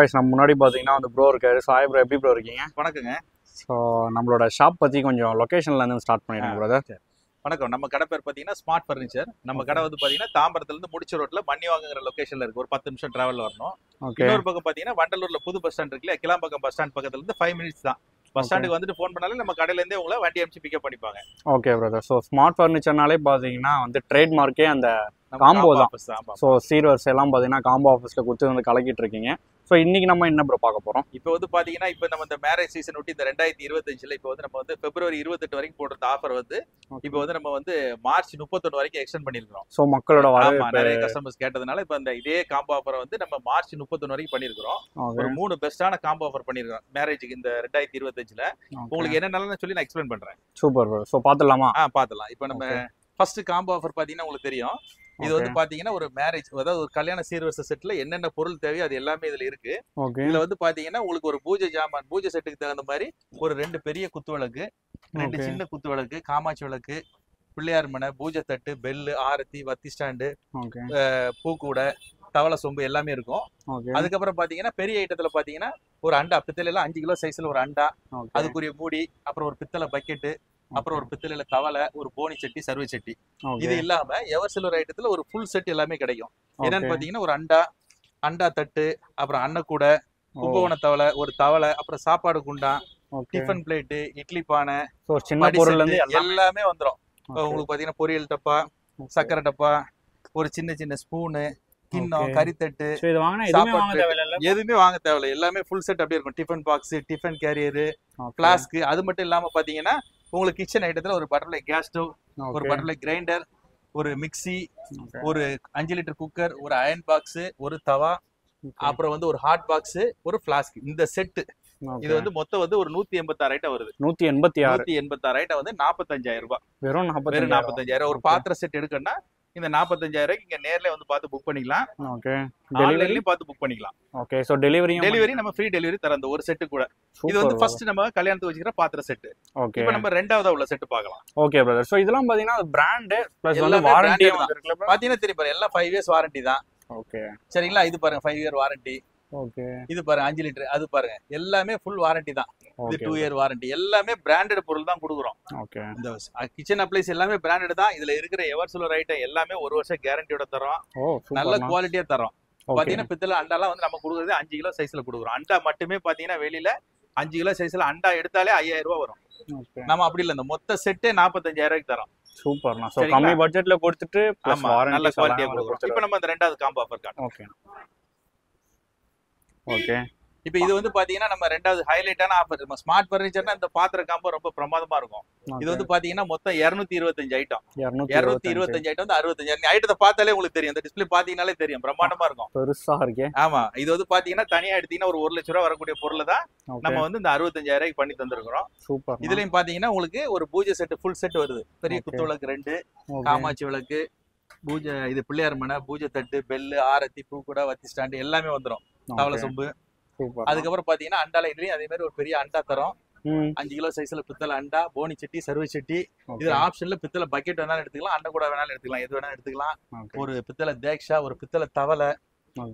நம்ம முன்னாடி பார்த்தீங்கன்னா அந்த ப்ரோ இருக்காரு. சாய் ப்ரோ, எப்படி ப்ரோ இருக்கீங்க? வணக்கங்க. ஸோ நம்மளோட ஷாப் பற்றி கொஞ்சம் லொக்கேஷன்லேருந்து ஸ்டார்ட் பண்ணிடுங்க பிரதர். வணக்கம். நம்ம கடை பேர் பார்த்தீங்கன்னா ஸ்மார்ட் ஃபர்னிச்சர். நம்ம கடை வந்து பார்த்தீங்கன்னா தாம்பரத்துலேருந்து முடிச்ச ரோட்டில் மண்ணிவாங்குங்கிற லொக்கேஷனில் இருக்குது. ஒரு 10 நிமிஷம் டிராவல் வரணும். இன்னொரு பக்கம் பார்த்தீங்கன்னா வண்டலூரில் புது பஸ் ஸ்டாண்ட் இருக்குல்ல, கிளாம்பாக்கம் பஸ் ஸ்டாண்ட் பக்கத்துலேருந்து 5 மினிட்ஸ் தான். பஸ் ஸ்டாண்டுக்கு வந்துட்டு ஃபோன் பண்ணாலே நம்ம கடையிலேருந்தே உங்களை வண்டி அனுப்பிச்சு பிக்கப் பண்ணிப்பாங்க. Okay brother. ஸோ ஸ்மார்ட் ஃபர்னிச்சர்னாலே பார்த்தீங்கன்னா வந்து ட்ரேட்மார்க்கே அந்த காம்போ தான். ஸோ சீர்வரிசை எல்லாம் பார்த்தீங்கன்னா காம்போ ஆஃபீஸில் கொடுத்து வந்து கலக்கிட்டு இருக்கீங்க. ஸோ இன்னைக்கு நம்ம என்ன ப்ரோ பார்க்க போகிறோம்? இப்போ வந்து பார்த்தீங்கன்னா இப்போ நம்ம இந்த மேரேஜ் சீசன் விட்டு இந்த 2025 இப்போ வந்து நம்ம வந்து பிப்ரவரி 28 வரைக்கும் போடுற ஆஃபர் வந்து இப்போ வந்து நம்ம வந்து மார்ச் 31 வரைக்கும் எக்ஸ்டெண்ட் பண்ணியிருக்கிறோம். ஸோ மக்களோட நிறைய கஸ்டமர்ஸ் கேட்டதுனால இப்போ இந்த இதே காம்போ ஆஃபரை வந்து நம்ம மார்ச் 31 வரைக்கும் பண்ணியிருக்கிறோம். ஒரு 3 பெஸ்ட்டான காம்போ ஆஃபர் பண்ணியிருக்கிறோம் மேரேஜுக்கு இந்த 2025. உங்களுக்கு என்னென்னலாம் சொல்லி நான் எக்ஸ்பிளைன் பண்ணுறேன். Super bro. ஸோ பார்த்துடலாமா? பார்த்துலாம். இப்போ நம்ம ஃபர்ஸ்ட் காம்போ ஆஃபர் பார்த்தீங்கன்னா உங்களுக்கு தெரியும். இது வந்து பாத்தீங்கன்னா ஒரு மேரேஜ், அதாவது ஒரு கல்யாண சீர்வரிசை செட்ல என்னென்ன பொருள் தேவையோ அது எல்லாமே இதுல இருக்கு. இதுல வந்து பாத்தீங்கன்னா உங்களுக்கு ஒரு பூஜை ஜாமான், பூஜை செட்டுக்கு தகுந்த மாதிரி ஒரு 2 பெரிய குத்து விளக்கு, 2 சின்ன குத்து விளக்கு, காமாட்சி விளக்கு, பிள்ளையார் மனை, பூஜை தட்டு, பெல்லு, ஆரத்தி, வத்தி ஸ்டாண்டு, பூக்கூடை, தவளை சொம்பு எல்லாமே இருக்கும். அதுக்கப்புறம் பாத்தீங்கன்னா பெரிய ஐட்டத்துல பாத்தீங்கன்னா ஒரு அண்டா, பித்தளை எல்லாம் 5 கிலோ சைஸ்ல ஒரு அண்டா, அதுக்குரிய மூடி, அப்புறம் ஒரு பித்தளை பக்கெட்டு, அப்புறம் ஒரு பித்தளையில தவளை, ஒரு போனி சட்டி, சர்வை சட்டி. இது இல்லாம எவர் சில்வர் ஐட்டத்துல ஒரு ஃபுல் செட் எல்லாமே கிடைக்கும். என்னன்னு பாத்தீங்கன்னா ஒரு அண்டா தட்டு, அப்புறம் அன்னக்கூடை, கும்பகோண தவளை, ஒரு தவளை, அப்புறம் சாப்பாடு குண்டா, டிஃபன் பிளேட்டு, இட்லி பானை, எல்லாமே வந்துடும். உங்களுக்கு பாத்தீங்கன்னா பொரியல் டப்பா, சக்கரை டப்பா, ஒரு சின்ன சின்ன ஸ்பூனு, கிண்ணம், கறித்தட்டு, எதுவுமே வாங்க தேவையில்லை. எல்லாமே ஃபுல் செட் அப்படியே இருக்கும். Tiffin box, tiffin carrier, flask. அது மட்டும் இல்லாம பாத்தீங்கன்னா உங்களுக்கு கிச்சன் ஐட்டத்துல ஒரு பட்டர்ஃப்ளை கேஸ் ஸ்டவ், ஒரு பட்டர்ஃப்ளை கிரைண்டர், ஒரு மிக்சி, ஒரு 5 லிட்டர் குக்கர், ஒரு அயன் பாக்ஸ், ஒரு தவா, அப்புறம் வந்து ஒரு ஹாட் பாக்ஸ், ஒரு பிளாஸ்க். இந்த செட்டு இது வந்து மொத்தம் வந்து ஒரு 186 ஐட்டம் வருது. 186 ஐட்டம் வந்து 45,000 ரூபாய். வெறும் 45,000. ஒரு பாத்திர செட் எடுக்கணும்னா இந்த 45,000 இங்க நேர்ல வந்து பார்த்து புக் பண்ணிக்கலாம். ஆன்லைன்லயும் பார்த்து புக் பண்ணிக்கலாம். ஓகே. சோ டெலிவரி நம்ம ஃப்ரீ டெலிவரி தரேன் அந்த ஒரு செட் கூட. இது வந்து ஃபர்ஸ்ட் நம்ம கல்யாணத்துக்கு வச்சிக்கிற பாத்திர செட். ஓகே. இப்போ நம்ம ரெண்டாவதா உள்ள செட் பார்க்கலாம். Okay brother. சோ இதெல்லாம் பாத்தீங்கன்னா பிராண்ட் பிளஸ் வந்து வாரண்டி இருக்குல. பாத்தீங்கன்னா தெரியும் பாருங்க, எல்லாம் 5 இயர்ஸ் வாரண்டி தான். ஓகே. சரிங்களா? இது பாருங்க 5 இயர் வாரண்டி. ஓகே. இது பாருங்க 5 லிட்டர். அது பாருங்க எல்லாமே ஃபுல் வாரண்டி தான். இது 2 இயர் வாரண்டி. எல்லாமே பிராண்டட் பொருள் தான் கொடுக்குறோம். ஓகே. இந்த கிச்சன் அப்ளைஸ் எல்லாமே பிராண்டட் தான். இதுல இருக்கிற எவர் சில்வர் ஐட்டம் எல்லாமே 1 வருஷம் கேரண்டியோட தரோம். நல்ல குவாலிட்டியா தரோம். பாத்தீங்கன்னா பித்தளை அண்டாலாம் வந்து நம்ம கொடுக்குறது 5 கிலோ சைஸ்ல கொடுக்குறோம். அண்டா மட்டுமே பாத்தீங்கன்னா வெளியில 5 கிலோ சைஸ்ல அண்டா எடுத்தாலே 5,000 ரூபாய் வரும். நம்ம அப்படி இல்ல, இந்த மொத்த செட்டே 45,000 ரூபாய்க்கு தரோம். சூப்பர்ண்ணா. சோ கம்மி பட்ஜெட்ல கொடுத்துட்டு நல்ல குவாலிட்டியா கொடுக்குறோம். இப்போ நம்ம அந்த ரெண்டாவது காம்போ ஆஃபர் காட்டுறோம். ஓகே. ஓகே. இப்போ இது வந்து பாத்தீங்கன்னா நம்ம ரெண்டாவது ஹைலைட்டான ஆஃபர். நம்ம ஸ்மார்ட் ஃபர்னிச்சர்னா இந்த பாத்திர காம்போ ரொம்ப பிரமாதமா இருக்கும். இது வந்து பாத்தீங்கன்னா மொத்தம் 225 ஐட்டம். 225 ஐட்டம் வந்து 65,000. ஐட்டத்தை பார்த்தாலே உங்களுக்கு தெரியும். இந்த டிஸ்பிளே பாத்தீங்கன்னாலே தெரியும், பிரமாண்டமா இருக்கும். பெருசா இருக்கு. ஆமா. இது வந்து பாத்தீங்கன்னா தனியா எடுத்தீங்கன்னா ஒரு 1 லட்சம் ரூபாய் வரக்கூடிய பொருளை தான் நம்ம வந்து இந்த 65,000 ரூபாய்க்கு பண்ணி தந்திருக்கிறோம். சூப்பர். இதுலயும் பாத்தீங்கன்னா உங்களுக்கு ஒரு பூஜை செட் ஃபுல் செட் வருது. பெரிய குத்து விளக்கு 2, காமாட்சி விளக்கு, பூஜை இது பிள்ளையார் மனை, பூஜை தட்டு, பெல்லு, ஆரத்தி, பூக்கூடை, வத்தி ஸ்டாண்டு எல்லாமே வந்துடும். தவளை சொம்பு. அதுக்கப்புறம் பாத்தீங்கன்னா அண்டால இதுலயும் அதே மாதிரி ஒரு பெரிய அண்டா தரோம். 5 கிலோ சைஸ்ல பித்தளை அண்டா, போனி சட்டி, சர்வை சட்டி. இதுல ஆப்ஷன்ல பித்தளை பக்கெட் வேணாலும் எடுத்துக்கலாம், அண்டை கூட வேணாலும் எடுத்துக்கலாம், எது வேணாலும் எடுத்துக்கலாம். ஒரு பித்தளை தேக்ஷா, ஒரு பித்தளை தவளை.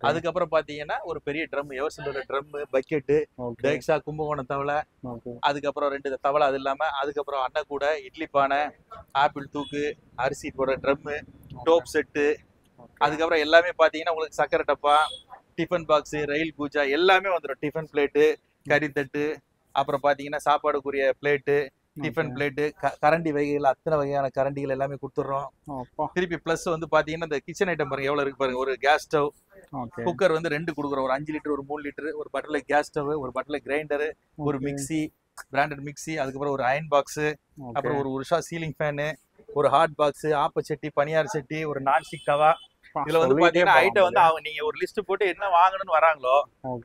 அதுக்கப்புறம் பாத்தீங்கன்னா ஒரு பெரிய drum, ever silver drum, bucket, தேக்ஷா, கும்பகோண தவளை. அதுக்கப்புறம் 2 தவளை. அது இல்லாம அதுக்கப்புறம் அண்டை கூட, இட்லி பானை, ஆப்பிள் தூக்கு, அரிசி போடுற ட்ரம், டோப் செட்டு. அதுக்கப்புறம் எல்லாமே பாத்தீங்கன்னா உங்களுக்கு சக்கரை டப்பா, டிஃபன் பாக்ஸ், ரயில் பூஜா எல்லாமே வந்துடும். டிஃபன் பிளேட்டு, கறித்தட்டு, அப்புறம் பாத்தீங்கன்னா சாப்பாடுக்குரிய பிளேட்டு, டிஃபன் பிளேட்டு, கரண்டி வகைகள், அத்தனை வகையான கரண்டிகள் எல்லாமே கொடுத்துடுறோம். திருப்பி பிளஸ் வந்து பாத்தீங்கன்னா இந்த கிச்சன் ஐட்டம் பாருங்க எவ்வளவு இருக்கு பாருங்க. ஒரு கேஸ் ஸ்டவ், குக்கர் வந்து 2 கொடுக்குறோம். ஒரு 5 லிட்டர், ஒரு 3 லிட்டர், ஒரு பட்டர்ஃப்ளை கேஸ் ஸ்டவ், ஒரு பட்டர்ஃப்ளை கிரைண்டர், ஒரு மிக்சி, பிராண்டட் மிக்சி, அதுக்கப்புறம் ஒரு அயன் பாக்ஸ், அப்புறம் ஒரு உஷா சீலிங் ஃபேனு, ஒரு ஹாட் பாக்ஸ், ஆப்ப சட்டி, பனியார் சட்டி, ஒரு நான்ஸ்டிக் தவா. இதுல வந்து பாத்தீங்கன்னா ஐட்டம் வந்து அவங்க நீங்க ஒரு லிஸ்ட் போட்டு என்ன வாங்கணும்னு வராங்களோ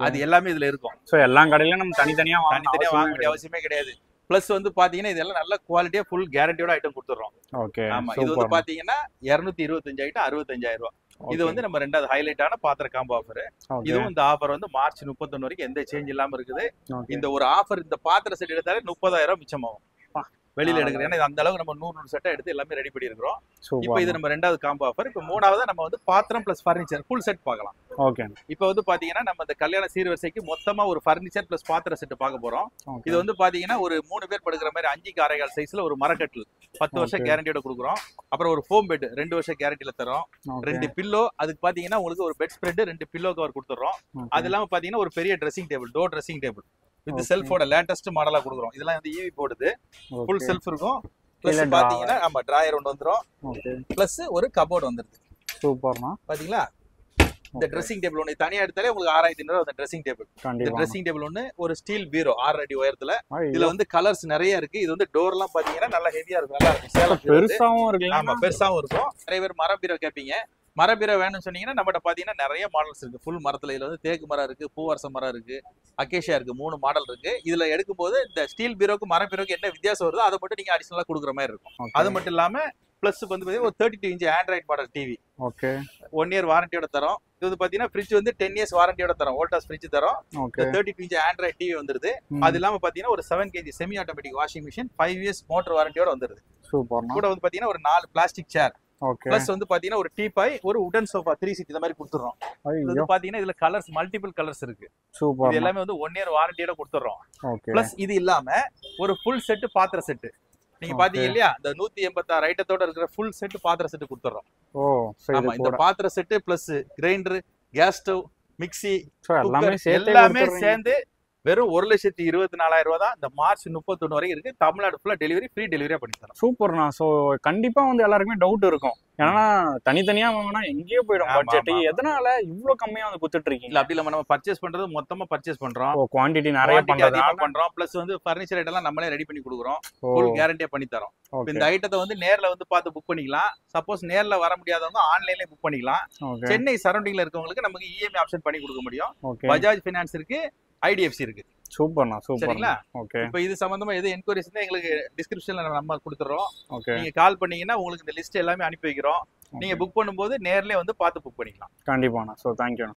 அது எல்லாமே இதுல இருக்கும். சோ எல்லா கடையிலயும் நம்ம தனித்தனியா வாங்க வேண்டிய அவசியமே கிடையாது. பிளஸ் வந்து பாத்தீங்கன்னா இதெல்லாம் நல்ல குவாலிட்டியா ஃபுல் கேரண்டியோட ஐட்டம் கொடுத்துறோம். ஓகே. ஆமா. இது வந்து பாத்தீங்கன்னா 225 ஐட்டம் 65,000 ரூபாய். இது வந்து நம்ம ரெண்டாவது ஹைலைட்டான பாத்திர காம்போ ஆஃபர். இதுவும் இந்த ஆஃபர் வந்து மார்ச் 31 வரைக்கும் எந்த சேஞ்ச் இல்லாம இருக்குது. இந்த ஒரு ஆஃபர், இந்த பாத்திர செட் எடுத்தாலே 30,000 ரூபாய் மிச்சமாகும். வெளியில எடுக்கிறோம். ஏன்னா அந்த அளவுக்கு நம்ம 100 செட்டை எடுத்து எல்லாமே ரெடி பண்ணி இருக்கிறோம். இப்போ சூப்பர் இது நம்ம 2வது காம்போ ஆஃபர். இப்போ 3வது நம்ம வந்து பாத்திரம் பிளஸ் ஃபர்னிச்சர் ஃபுல் செட் பார்க்கலாம். ஓகே. இப்போ வந்து பாத்தீங்கன்னா நம்ம இந்த கல்யாண சீர்வரிசைக்கு மொத்தமா ஒரு ஃபர்னிச்சர் பிளஸ் பாத்திர செட் பார்க்க போறோம். இது வந்து பாத்தீங்கன்னா ஒரு 3 பேர் படுக்கிற மாதிரி 5க்கு 6.25 சைஸ்ல ஒரு மரக்கட்டில் 10 வருஷம் கேரண்டியோட கொடுக்குறோம். அப்புறம் ஒரு ஃபோம் பெட் 2 வருஷம் கேரண்டில தரோம். 2 பில்லோ, அதுக்கு பாத்தீங்கன்னா உங்களுக்கு ஒரு பெட் ஸ்ப்ரெட் 2 பில்லோ கவர் கொடுத்துறோம். அது இல்லாம பாத்தீங்கன்னா ஒரு பெரிய dressing table, door dressing table with செல்ஃபோட லேட்டஸ்ட் மாடலா கொடுக்குறோம். இதெல்லாம் வந்து ஈவி போடுது, ஃபுல் செல்ஃப் இருக்கும். பிளஸ் பாத்தீங்கன்னா ஆமா டிராயர் ஒன்று வந்துரும். பிளஸ் ஒரு கபோர்ட் வந்துருது. சூப்பர்னா பாத்தீங்களா? இந்த ட்ரெஸ்ஸிங் டேபிள் ஒன்று தனியா எடுத்தாலே உங்களுக்கு 6500 அந்த ட்ரெஸ்ஸிங் டேபிள். இந்த ட்ரெஸ்ஸிங் டேபிள் ஒன்று ஒரு ஸ்டீல் பீரோ 6 அடி உயரத்துல. இதுல வந்து கலர்ஸ் நிறைய இருக்கு. இது வந்து டோர் எல்லாம் பாத்தீங்கன்னா நல்லா ஹெவியா இருக்கும், நல்லா இருக்கும். சேலம் பெருசாவும் இருக்கு. ஆமா பெருசாவும் இருக்கும். நிறைய பேர் மர பீரோ கேட்பீங்க. மர பீரோ வேணும்னு சொன்னீங்கன்னா நம்மகிட்ட பாத்தீங்கன்னா நிறைய மாடல்ஸ் இருக்கு. ஃபுல் மரத்துல இதுல வந்து தேக்கு மரம் இருக்கு, பூவரச மரம் இருக்கு, அக்கேஷியா இருக்கு. 3 மாடல் இருக்கு. இதுல எடுக்கும்போது இந்த ஸ்டீல் பீரோக்கு மர பீரோக்கு என்ன வித்தியாசம் வருதோ அதை மட்டும் நீங்க அடிஷனலா கொடுக்குற மாதிரி இருக்கும். அது மட்டும் இல்லாம பிளஸ் வந்து ஒரு 32 inch android model TV. Okay. 1 year வாரண்டியோட தரோம். இது வந்து பாத்தீங்கன்னா ஃப்ரிட்ஜ் வந்து 10 இயர்ஸ் வாரண்டியோட தரோம். வோல்டாஸ் ஃப்ரிட்ஜ் தரோம். 32 இன்ச் ஆண்ட்ராய்ட் டிவி வந்துருது. அது இல்லாம பாத்தீங்கன்னா ஒரு 7 kg semi automatic washing machine 5 years motor வாரண்டியோட வந்துருது. சூப்பர். கூட வந்து பாத்தீங்கன்னா ஒரு 4 பிளாஸ்டிக் சேர். ஓகே. பிளஸ் வந்து பாத்தீங்கன்னா ஒரு டீபாய், ஒரு உடன் சோஃபா 3 சீட் இந்த மாதிரி கொடுத்துறோம். இது வந்து பாத்தீங்கன்னா இதுல கலர்ஸ் மல்டிபிள் கலர்ஸ் இருக்கு. சூப்பர். இது எல்லாமே வந்து 1 இயர் வாரண்டியோட கொடுத்துறோம். ஓகே. பிளஸ் இது இல்லாம ஒரு ஃபுல் செட் பாத்திர செட் நீங்க பாத்தீங்க இல்லையா, இந்த 186 ஐட்டத்தோட இருக்கிற ஃபுல் செட் பாத்திர செட் கொடுத்துறோம். ஓ சரி. ஆமா இந்த பாத்திர set plus grinder, gas stove, mixie எல்லாமே சேர்ந்து வெறும் 1,24,000 ரூபாய் தான். இந்த மார்ச் 31 வரைக்கும் இருக்கு. தமிழ்நாடு ஃபுல்லா டெலிவரி ஃப்ரீ டெலிவரியா பண்ணி தரோம். சூப்பர்ண்ணா. ஸோ கண்டிப்பா வந்து எல்லாருக்குமே டவுட் இருக்கும். ஏன்னா தனித்தனியா வாங்கினா எங்கேயோ போயிடும் பட்ஜெட். எதனால இவ்வளவு கம்மியா வந்து கொடுத்துட்டு இருக்கீங்க? இல்ல அப்படி இல்லாம நம்ம பர்ச்சேஸ் பண்றது மொத்தமா பர்ச்சேஸ் பண்றோம். குவாண்டிட்டி நிறைய பண்றோம். பிளஸ் வந்து ஃபர்னிச்சர் ஐட்டம் எல்லாம் நம்மளே ரெடி பண்ணி கொடுக்குறோம். ஃபுல் கேரண்டியா பண்ணி தரோம். இந்த ஐட்டத்தை வந்து நேர்ல வந்து பார்த்து புக் பண்ணிக்கலாம். சப்போஸ் நேர்ல வர முடியாதவங்க ஆன்லைன்லயே புக் பண்ணிக்கலாம். சென்னை சரௌண்டிங்ல இருக்கவங்களுக்கு நமக்கு இஎம்ஐ ஆப்ஷன் பண்ணி கொடுக்க முடியும். பஜாஜ் ஃபைனான்ஸ் இருக்கு, ஐடிஎஃப்சி இருக்கு. சூப்பர்ண்ணா சூப்பர். சரிங்களா? ஓகே. இப்போ இது சம்பந்தமா எது என்கொயரிஸ் இருந்தா எங்களுக்கு டிஸ்கிரிப்ஷன்ல நம்ம கொடுத்துறோம். ஓகே. நீங்க கால் பண்ணீங்கன்னா உங்களுக்கு இந்த லிஸ்ட் எல்லாமே அனுப்பி வைக்கிறோம். நீங்க புக் பண்ணும்போது நேர்லயே வந்து பார்த்து புக் பண்ணிக்கலாம். கண்டிப்பாண்ணா. ஸோ தேங்க்யூண்ணா.